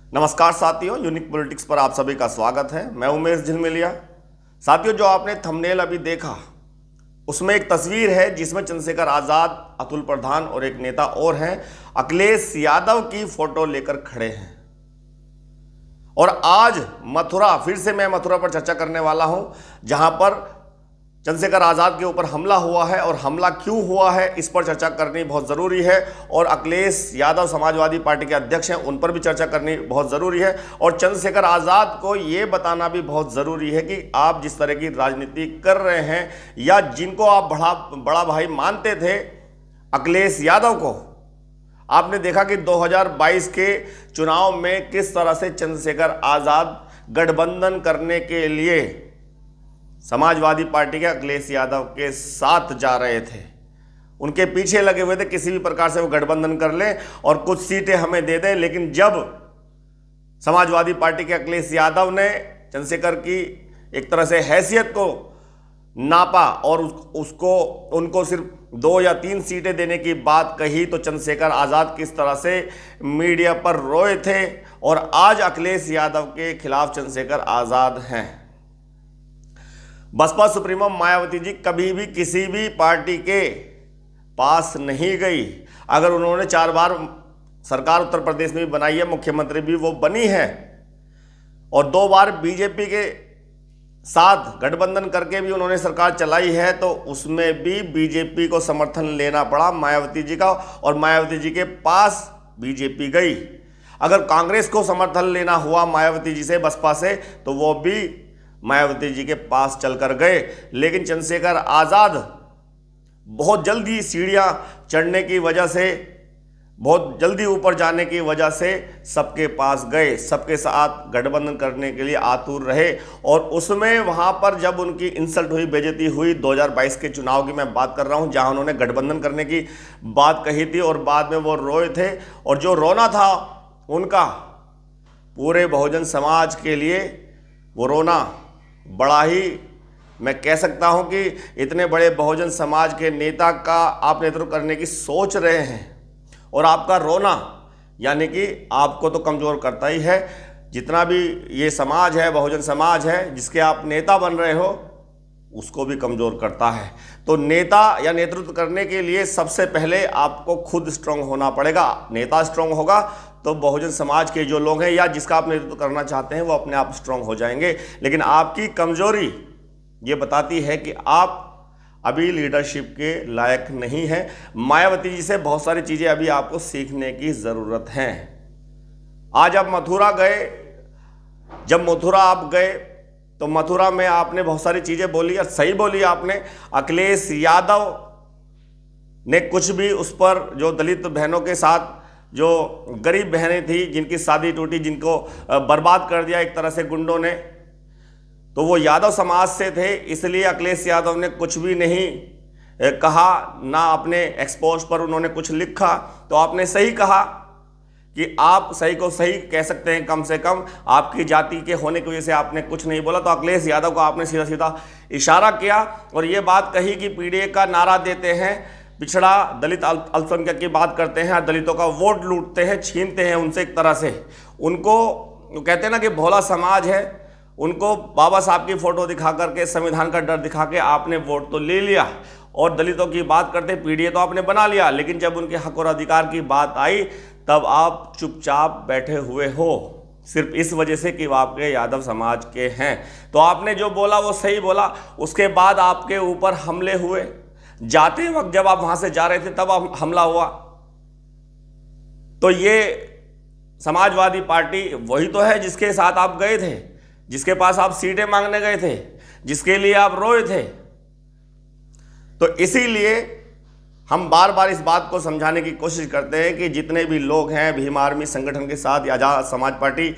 नमस्कार साथियों, unique politics पर आप सभी का स्वागत है। मैं उमेश झिलमिलिया। साथियों, जो आपने थंबनेल अभी देखा उसमें एक तस्वीर है जिसमें चंद्रशेखर आजाद, अतुल प्रधान और एक नेता और हैं, अखिलेश यादव की फोटो लेकर खड़े हैं। और आज मथुरा, फिर से मैं मथुरा पर चर्चा करने वाला हूं, जहां पर चंद्रशेखर आजाद के ऊपर हमला हुआ है और हमला क्यों हुआ है इस पर चर्चा करनी बहुत जरूरी है। और अखिलेश यादव समाजवादी पार्टी के अध्यक्ष हैं, उन पर भी चर्चा करनी बहुत जरूरी है। और चंद्रशेखर आजाद को यह बताना भी बहुत जरूरी है कि आप जिस तरह की राजनीति कर रहे हैं या जिनको आप बड़ा भाई मानते थे अखिलेश यादव को, आपने देखा कि 2022 के चुनाव में किस तरह से चंद्रशेखर आजाद गठबंधन करने के लिए समाजवादी पार्टी के अखिलेश यादव के साथ जा रहे थे, उनके पीछे लगे हुए थे किसी भी प्रकार से वो गठबंधन कर लें और कुछ सीटें हमें दे दें। लेकिन जब समाजवादी पार्टी के अखिलेश यादव ने चंद्रशेखर की एक तरह से हैसियत को नापा और उनको सिर्फ 2 या 3 सीटें देने की बात कही, तो चंद्रशेखर आजाद किस तरह से मीडिया पर रोए थे। और आज अखिलेश यादव के खिलाफ चंद्रशेखर आजाद हैं। बसपा सुप्रीमो मायावती जी कभी भी किसी भी पार्टी के पास नहीं गई। अगर उन्होंने 4 बार सरकार उत्तर प्रदेश में भी बनाई है, मुख्यमंत्री भी वो बनी है, और 2 बार बीजेपी के साथ गठबंधन करके भी उन्होंने सरकार चलाई है, तो उसमें भी बीजेपी को समर्थन लेना पड़ा मायावती जी का, और मायावती जी के पास बीजेपी गई। अगर कांग्रेस को समर्थन लेना हुआ मायावती जी से, बसपा से, तो वो भी मायावती जी के पास चलकर गए। लेकिन चंद्रशेखर आजाद बहुत जल्दी सीढ़ियां चढ़ने की वजह से, बहुत जल्दी ऊपर जाने की वजह से सबके पास गए, सबके साथ गठबंधन करने के लिए आतुर रहे। और उसमें वहां पर जब उनकी इंसल्ट हुई, बेइज्जती हुई, 2022 के चुनाव की मैं बात कर रहा हूं, जहां उन्होंने गठबंधन करने की बात कही थी और बाद में वो रोए थे। और जो रोना था उनका पूरे बहुजन समाज के लिए, वो रोना बड़ा ही, मैं कह सकता हूं कि इतने बड़े बहुजन समाज के नेता का आप नेतृत्व करने की सोच रहे हैं और आपका रोना यानी कि आपको तो कमजोर करता ही है। जितना भी ये समाज है, बहुजन समाज है, जिसके आप नेता बन रहे हो, उसको भी कमजोर करता है। तो नेता या नेतृत्व करने के लिए सबसे पहले आपको खुद स्ट्रांग होना पड़ेगा। नेता स्ट्रांग होगा तो बहुजन समाज के जो लोग हैं या जिसका आप नेतृत्व करना चाहते हैं वो अपने आप स्ट्रांग हो जाएंगे। लेकिन आपकी कमजोरी ये बताती है कि आप अभी लीडरशिप के लायक नहीं हैं। मायावती जी से बहुत सारी चीजें अभी आपको सीखने की जरूरत है। आज आप मथुरा गए, जब मथुरा आप गए तो मथुरा में आपने बहुत सारी चीजें बोली और सही बोली आपने। अखिलेश यादव ने कुछ भी उस पर, जो दलित बहनों के साथ, जो गरीब बहनें थी जिनकी शादी टूटी, जिनको बर्बाद कर दिया एक तरह से गुंडों ने, तो वो यादव समाज से थे, इसलिए अखिलेश यादव ने कुछ भी नहीं कहा, ना अपने एक्सपोज पर उन्होंने कुछ लिखा। तो आपने सही कहा कि आप सही को सही कह सकते हैं, कम से कम आपकी जाति के होने की वजह से आपने कुछ नहीं बोला। तो अखिलेश यादव को आपने सीधा सीधा इशारा किया और ये बात कही कि पीडीए का नारा देते हैं, पिछड़ा दलित अल्पसंख्यक की बात करते हैं, दलितों का वोट लूटते हैं, छीनते हैं उनसे एक तरह से। उनको कहते हैं ना कि भोला समाज है, उनको बाबा साहब की फोटो दिखा करके, संविधान का डर दिखा के आपने वोट तो ले लिया और दलितों की बात करते पीडीए तो आपने बना लिया। लेकिन जब उनके हक और अधिकार की बात आई तब आप चुपचाप बैठे हुए हो, सिर्फ इस वजह से कि वो आपके यादव समाज के हैं। तो आपने जो बोला वो सही बोला। उसके बाद आपके ऊपर हमले हुए, जाते वक्त जब आप वहां से जा रहे थे तब हमला हुआ। तो ये समाजवादी पार्टी वही तो है जिसके साथ आप गए थे, जिसके पास आप सीटें मांगने गए थे, जिसके लिए आप रोए थे। तो इसीलिए हम बार बार इस बात को समझाने की कोशिश करते हैं कि जितने भी लोग हैं भीम आर्मी संगठन के साथ या आजाद समाज पार्टी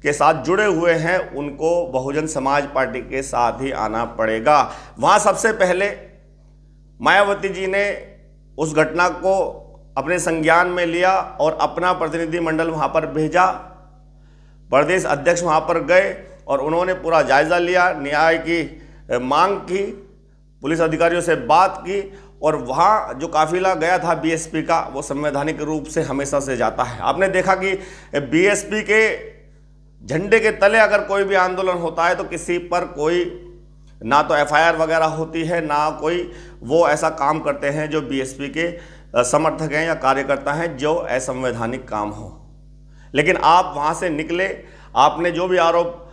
के साथ जुड़े हुए हैं, उनको बहुजन समाज पार्टी के साथ ही आना पड़ेगा। वहां सबसे पहले मायावती जी ने उस घटना को अपने संज्ञान में लिया और अपना प्रतिनिधिमंडल वहां पर भेजा। प्रदेश अध्यक्ष वहां पर गए और उन्होंने पूरा जायजा लिया, न्याय की मांग की, पुलिस अधिकारियों से बात की और वहाँ जो काफिला गया था बीएसपी का, वो संवैधानिक रूप से हमेशा से जाता है। आपने देखा कि बीएसपी के झंडे के तले अगर कोई भी आंदोलन होता है तो किसी पर कोई ना तो एफआईआर वगैरह होती है, ना कोई वो ऐसा काम करते हैं जो बीएसपी के समर्थक हैं या कार्यकर्ता हैं जो असंवैधानिक काम हो। लेकिन आप वहाँ से निकले, आपने जो भी आरोप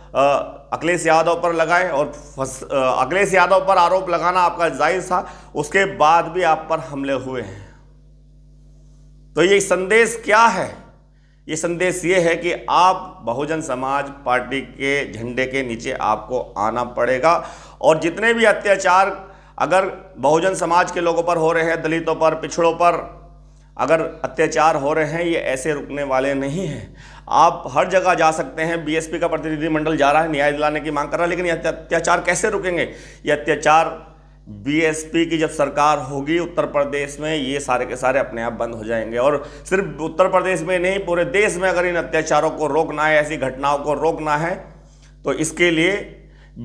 अखिलेश यादव पर लगाए, और अखिलेश यादव पर आरोप लगाना आपका जायज़ था, उसके बाद भी आप पर हमले हुए हैं। तो ये संदेश क्या है? ये संदेश ये है कि आप बहुजन समाज पार्टी के झंडे के नीचे आपको आना पड़ेगा, और जितने भी अत्याचार अगर बहुजन समाज के लोगों पर हो रहे हैं, दलितों पर, पिछड़ों पर अगर अत्याचार हो रहे हैं, ये ऐसे रुकने वाले नहीं हैं। आप हर जगह जा सकते हैं, बीएसपी का प्रतिनिधिमंडल जा रहा है, न्याय दिलाने की मांग कर रहा है, लेकिन ये अत्याचार कैसे रुकेंगे? ये अत्याचार बीएसपी की जब सरकार होगी उत्तर प्रदेश में, ये सारे के सारे अपने आप बंद हो जाएंगे। और सिर्फ उत्तर प्रदेश में नहीं, पूरे देश में अगर इन अत्याचारों को रोकना है, ऐसी घटनाओं को रोकना है, तो इसके लिए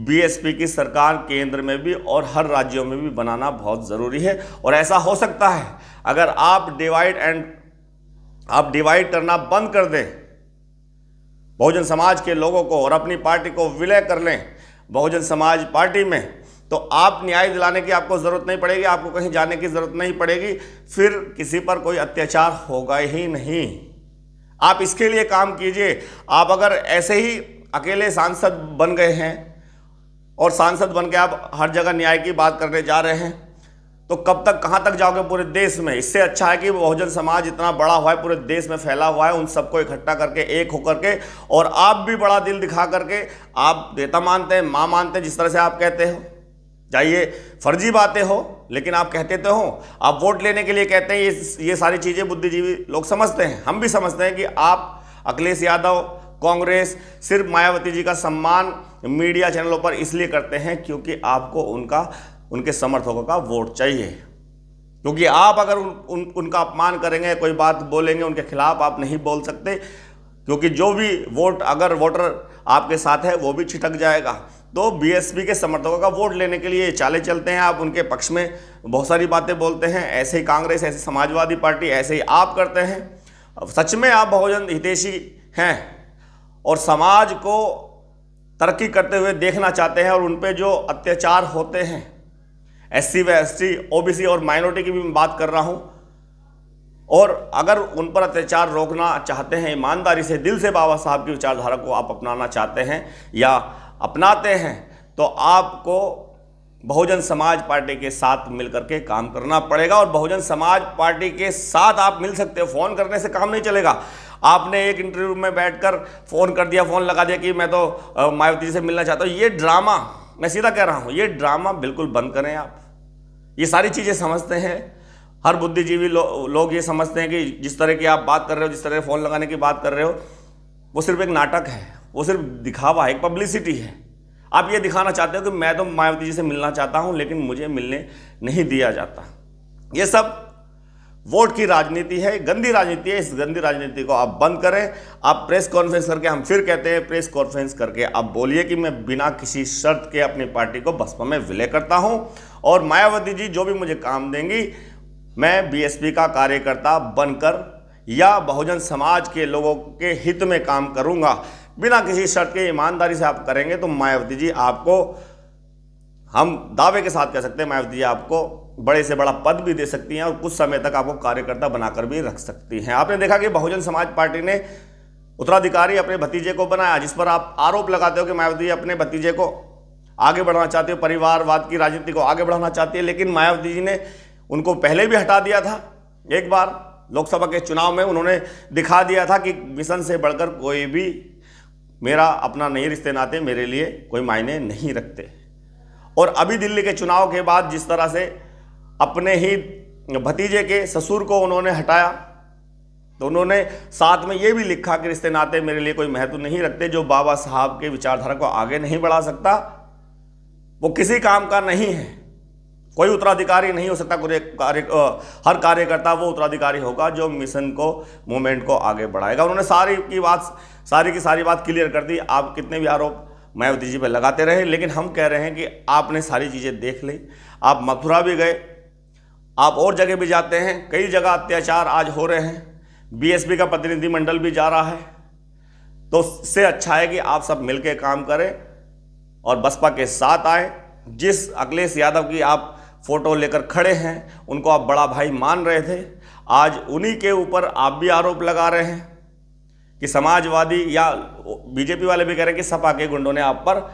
बीएसपी की सरकार केंद्र में भी और हर राज्यों में भी बनाना बहुत ज़रूरी है। और ऐसा हो सकता है अगर आप डिवाइड करना बंद कर दें बहुजन समाज के लोगों को और अपनी पार्टी को विलय कर लें बहुजन समाज पार्टी में, तो आप न्याय दिलाने की आपको ज़रूरत नहीं पड़ेगी, आपको कहीं जाने की ज़रूरत नहीं पड़ेगी, फिर किसी पर कोई अत्याचार होगा ही नहीं। आप इसके लिए काम कीजिए। आप अगर ऐसे ही अकेले सांसद बन गए हैं और सांसद बन के आप हर जगह न्याय की बात करने जा रहे हैं, तो कब तक, कहाँ तक जाओगे पूरे देश में? इससे अच्छा है कि बहुजन समाज इतना बड़ा हुआ है, पूरे देश में फैला हुआ है, उन सबको इकट्ठा करके, एक होकर के, और आप भी बड़ा दिल दिखा करके, आप नेता मानते हैं, माँ मानते हैं, जिस तरह से आप कहते हो, चाहे ये फर्जी बातें हो, लेकिन आप कहते तो हो, आप वोट लेने के लिए कहते हैं, ये सारी चीज़ें बुद्धिजीवी लोग समझते हैं, हम भी समझते हैं कि आप अखिलेश यादव, कांग्रेस सिर्फ मायावती जी का सम्मान मीडिया चैनलों पर इसलिए करते हैं क्योंकि आपको उनके समर्थकों का वोट चाहिए। क्योंकि आप अगर उनका अपमान करेंगे, कोई बात बोलेंगे, उनके खिलाफ आप नहीं बोल सकते, क्योंकि जो भी अगर वोटर आपके साथ है वो भी छिटक जाएगा। तो बीएसपी के समर्थकों का वोट लेने के लिए चाले चलते हैं, आप उनके पक्ष में बहुत सारी बातें बोलते हैं। ऐसे ही कांग्रेस, ऐसे समाजवादी पार्टी, ऐसे ही आप करते हैं। सच में आप बहुजन हितैषी हैं और समाज को तरक्की करते हुए देखना चाहते हैं, और उन पे जो अत्याचार होते हैं, SC व ST, OBC और माइनॉरिटी की भी मैं बात कर रहा हूं, और अगर उन पर अत्याचार रोकना चाहते हैं ईमानदारी से, दिल से बाबा साहब की विचारधारा को आप अपनाना चाहते हैं या अपनाते हैं, तो आपको बहुजन समाज पार्टी के साथ मिलकर के काम करना पड़ेगा। और बहुजन समाज पार्टी के साथ आप मिल सकते हो, फ़ोन करने से काम नहीं चलेगा। आपने एक इंटरव्यू में बैठकर फ़ोन कर दिया, फ़ोन लगा दिया कि मैं तो मायावती जी से मिलना चाहता हूँ, ये ड्रामा, मैं सीधा कह रहा हूँ, ये ड्रामा बिल्कुल बंद करें आप। ये सारी चीज़ें समझते हैं, हर बुद्धिजीवी लोग ये समझते हैं कि जिस तरह की आप बात कर रहे हो, जिस तरह फ़ोन लगाने की बात कर रहे हो, वो सिर्फ एक नाटक है, वो सिर्फ दिखावा है, एक पब्लिसिटी है। आप ये दिखाना चाहते हो कि मैं तो मायावती जी से मिलना चाहता हूँ, लेकिन मुझे मिलने नहीं दिया जाता। ये सब वोट की राजनीति है, गंदी राजनीति है। इस गंदी राजनीति को आप बंद करें। आप प्रेस कॉन्फ्रेंस करके, हम फिर कहते हैं, प्रेस कॉन्फ्रेंस करके आप बोलिए कि मैं बिना किसी शर्त के अपनी पार्टी को बसपा में विलय करता हूं, और मायावती जी जो भी मुझे काम देंगी, मैं बीएसपी का कार्यकर्ता बनकर या बहुजन समाज के लोगों के हित में काम करूंगा, बिना किसी शर्त के। ईमानदारी से आप करेंगे तो मायावती जी आपको, हम दावे के साथ कह सकते हैं, मायावती जी आपको बड़े से बड़ा पद भी दे सकती हैं और कुछ समय तक आपको कार्यकर्ता बनाकर भी रख सकती हैं। आपने देखा कि बहुजन समाज पार्टी ने उत्तराधिकारी अपने भतीजे को बनाया, जिस पर आप आरोप लगाते हो कि मायावती जी अपने भतीजे को आगे बढ़ाना चाहती हो, परिवारवाद की राजनीति को आगे बढ़ाना चाहती है। लेकिन मायावती जी ने उनको पहले भी हटा दिया था। एक बार लोकसभा के चुनाव में उन्होंने दिखा दिया था कि मिशन से बढ़कर कोई भी मेरा अपना नहीं, रिश्ते नाते मेरे लिए कोई मायने नहीं रखते। और अभी दिल्ली के चुनाव के बाद जिस तरह से अपने ही भतीजे के ससुर को उन्होंने हटाया, तो उन्होंने साथ में ये भी लिखा कि रिश्ते नाते मेरे लिए कोई महत्व नहीं रखते। जो बाबा साहब के विचारधारा को आगे नहीं बढ़ा सकता वो किसी काम का नहीं है। कोई उत्तराधिकारी नहीं हो सकता, हर कार्यकर्ता वो उत्तराधिकारी होगा जो मिशन को, मूवमेंट को आगे बढ़ाएगा। उन्होंने सारी की सारी बात क्लियर कर दी। आप कितने भी आरोप मायावती जी पर लगाते रहे, लेकिन हम कह रहे हैं कि आपने सारी चीज़ें देख ली। आप मथुरा भी गए आप और जगह भी जाते हैं, कई जगह अत्याचार आज हो रहे हैं, बीएसपी का प्रतिनिधिमंडल भी जा रहा है। तो इससे अच्छा है कि आप सब मिलकर काम करें और बसपा के साथ आए। जिस अखिलेश यादव की आप फोटो लेकर खड़े हैं, उनको आप बड़ा भाई मान रहे थे, आज उन्हीं के ऊपर आप भी आरोप लगा रहे हैं कि समाजवादी, या बीजेपी वाले भी कह रहे हैं कि सपा के गुंडों ने आप पर,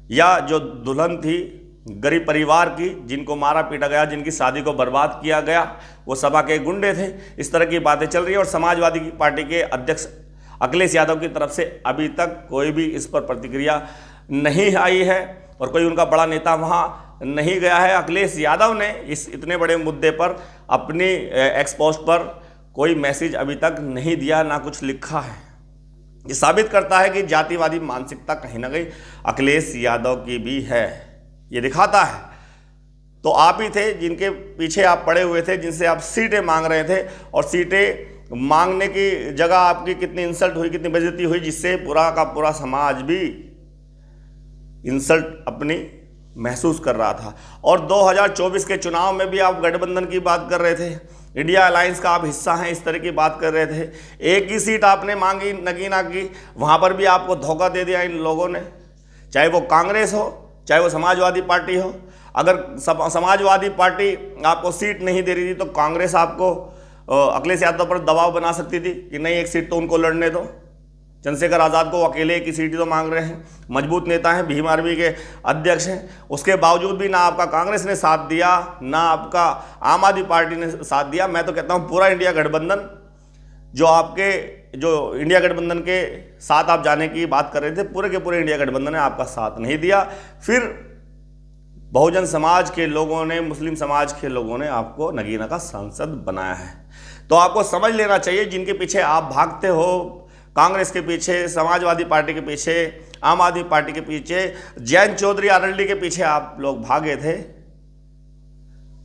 या जो दुल्हन थी गरीब परिवार की, जिनको मारा पीटा गया, जिनकी शादी को बर्बाद किया गया, वो सपा के गुंडे थे। इस तरह की बातें चल रही है और समाजवादी पार्टी के अध्यक्ष अखिलेश यादव की तरफ से अभी तक कोई भी इस पर प्रतिक्रिया नहीं आई है और कोई उनका बड़ा नेता वहाँ नहीं गया है। अखिलेश यादव ने इस इतने बड़े मुद्दे पर अपनी एक्स पोस्ट पर कोई मैसेज अभी तक नहीं दिया, ना कुछ लिखा है। ये साबित करता है कि जातिवादी मानसिकता कहीं ना कहीं अखिलेश यादव की भी है, ये दिखाता है। तो आप ही थे जिनके पीछे आप पड़े हुए थे, जिनसे आप सीटें मांग रहे थे, और सीटें मांगने की जगह आपकी कितनी इंसल्ट हुई, कितनी बेइज्जती हुई, जिससे पूरा का पूरा समाज भी इंसल्ट अपनी महसूस कर रहा था। और 2024 के चुनाव में भी आप गठबंधन की बात कर रहे थे, इंडिया अलायंस का आप हिस्सा हैं, इस तरह की बात कर रहे थे। एक ही सीट आपने मांगी नगीना की, वहाँ पर भी आपको धोखा दे दिया इन लोगों ने, चाहे वो कांग्रेस हो चाहे वो समाजवादी पार्टी हो। अगर समाजवादी पार्टी आपको सीट नहीं दे रही थी तो कांग्रेस आपको अखिलेश यादव पर दबाव बना सकती थी कि नहीं, एक सीट तो उनको लड़ने दो। चंद्रशेखर आज़ाद को अकेले एक ही सीट तो मांग रहे हैं, मजबूत नेता हैं, भीम आर्मी के अध्यक्ष हैं, उसके बावजूद भी ना आपका कांग्रेस ने साथ दिया, ना आपका आम आदमी पार्टी ने साथ दिया। मैं तो कहता हूँ पूरा इंडिया गठबंधन, जो इंडिया गठबंधन के साथ आप जाने की बात कर रहे थे, पूरे के पूरे इंडिया गठबंधन ने आपका साथ नहीं दिया। फिर बहुजन समाज के लोगों ने, मुस्लिम समाज के लोगों ने आपको नगीना का सांसद बनाया है। तो आपको समझ लेना चाहिए, जिनके पीछे आप भागते हो, कांग्रेस के पीछे, समाजवादी पार्टी के पीछे, आम आदमी पार्टी के पीछे, जयंत चौधरी आरएलडी के पीछे आप लोग भागे थे,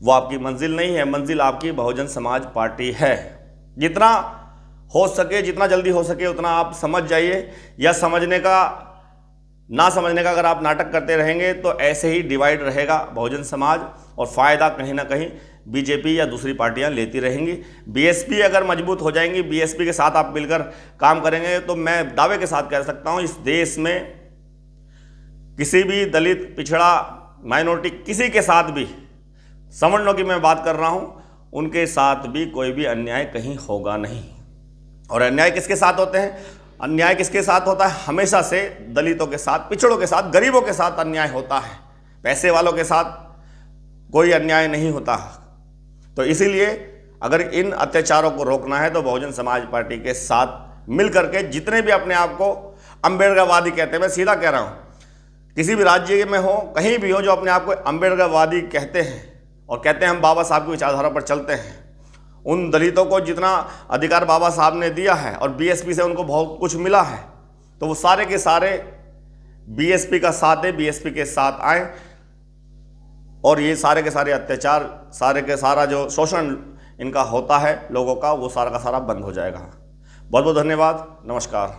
वो आपकी मंजिल नहीं है। मंजिल आपकी बहुजन समाज पार्टी है। जितना हो सके, जितना जल्दी हो सके उतना आप समझ जाइए, या समझने का ना समझने का अगर आप नाटक करते रहेंगे तो ऐसे ही डिवाइड रहेगा बहुजन समाज, और फ़ायदा कहीं ना कहीं बीजेपी या दूसरी पार्टियां लेती रहेंगी। बीएसपी अगर मजबूत हो जाएंगी, बीएसपी के साथ आप मिलकर काम करेंगे, तो मैं दावे के साथ कह सकता हूं इस देश में किसी भी दलित, पिछड़ा, माइनॉरिटी, किसी के साथ भी, सवर्णों की मैं बात कर रहा हूं, उनके साथ भी कोई भी अन्याय कहीं होगा नहीं। और अन्याय किसके साथ होते हैं? अन्याय किसके साथ होता है? हमेशा से दलितों के साथ, पिछड़ों के साथ, गरीबों के साथ अन्याय होता है। पैसे वालों के साथ कोई अन्याय नहीं होता। तो इसीलिए अगर इन अत्याचारों को रोकना है तो बहुजन समाज पार्टी के साथ मिल करके, जितने भी अपने आप को अम्बेडकरवादी कहते हैं, मैं सीधा कह रहा हूँ, किसी भी राज्य में हो, कहीं भी हो, जो अपने आप को अम्बेडकरवादी कहते हैं और कहते हैं हम बाबा साहब की विचारधारा पर चलते हैं, उन दलितों को जितना अधिकार बाबा साहब ने दिया है और बीएसपी से उनको बहुत कुछ मिला है, तो वो सारे के सारे बीएसपी का साथ है, बीएसपी के साथ आए, और ये सारे के सारे अत्याचार, सारे के सारा जो शोषण इनका होता है लोगों का, वो सारा का सारा बंद हो जाएगा। बहुत बहुत धन्यवाद, नमस्कार।